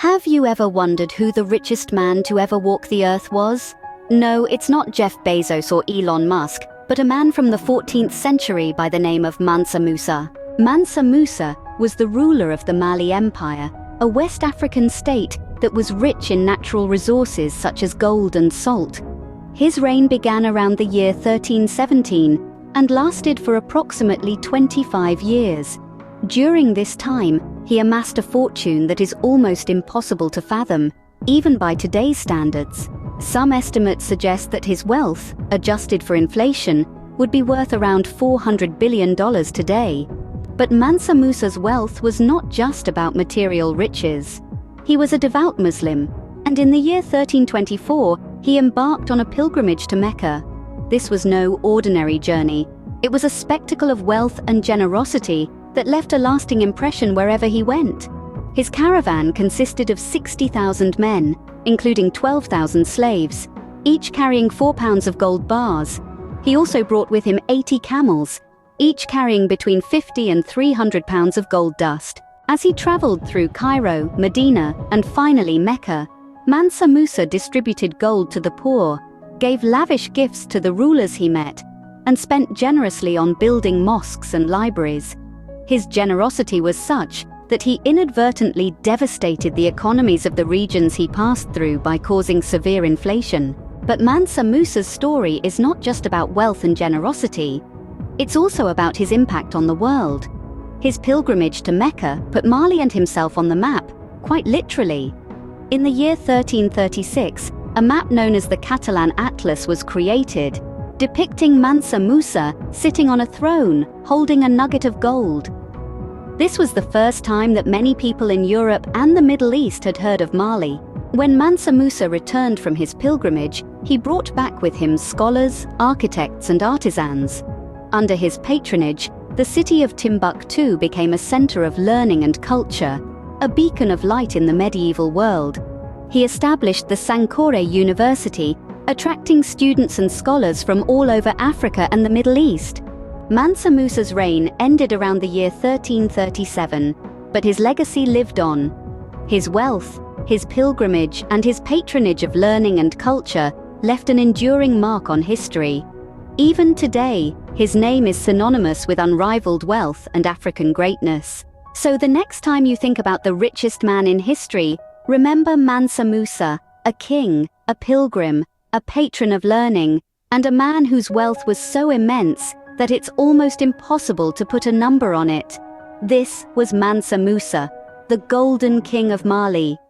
Have you ever wondered who the richest man to ever walk the earth was? No, it's not Jeff Bezos or Elon Musk, but a man from the 14th century by the name of Mansa Musa. Mansa Musa was the ruler of the Mali Empire, a West African state that was rich in natural resources such as gold and salt. His reign began around the year 1317 and lasted for approximately 25 years. During this time, he amassed a fortune that is almost impossible to fathom, even by today's standards. Some estimates suggest that his wealth, adjusted for inflation, would be worth around $400 billion today. But Mansa Musa's wealth was not just about material riches. He was a devout Muslim, and in the year 1324, he embarked on a pilgrimage to Mecca. This was no ordinary journey. It was a spectacle of wealth and generosity that left a lasting impression wherever he went. His caravan consisted of 60,000 men, including 12,000 slaves, each carrying 4 pounds of gold bars. He also brought with him 80 camels, each carrying between 50 and 300 pounds of gold dust. As he traveled through Cairo, Medina, and finally Mecca, Mansa Musa distributed gold to the poor, gave lavish gifts to the rulers he met, and spent generously on building mosques and libraries. His generosity was such that he inadvertently devastated the economies of the regions he passed through by causing severe inflation. But Mansa Musa's story is not just about wealth and generosity, it's also about his impact on the world. His pilgrimage to Mecca put Mali and himself on the map, quite literally. In the year 1336, a map known as the Catalan Atlas was created, depicting Mansa Musa sitting on a throne, holding a nugget of gold. This was the first time that many people in Europe and the Middle East had heard of Mali. When Mansa Musa returned from his pilgrimage, he brought back with him scholars, architects, and artisans. Under his patronage, the city of Timbuktu became a center of learning and culture, a beacon of light in the medieval world. He established the Sankore University, attracting students and scholars from all over Africa and the Middle East. Mansa Musa's reign ended around the year 1337, but his legacy lived on. His wealth, his pilgrimage, and his patronage of learning and culture left an enduring mark on history. Even today, his name is synonymous with unrivaled wealth and African greatness. So the next time you think about the richest man in history, remember Mansa Musa, a king, a pilgrim, a patron of learning, and a man whose wealth was so immense that it's almost impossible to put a number on it. This was Mansa Musa, the Golden King of Mali.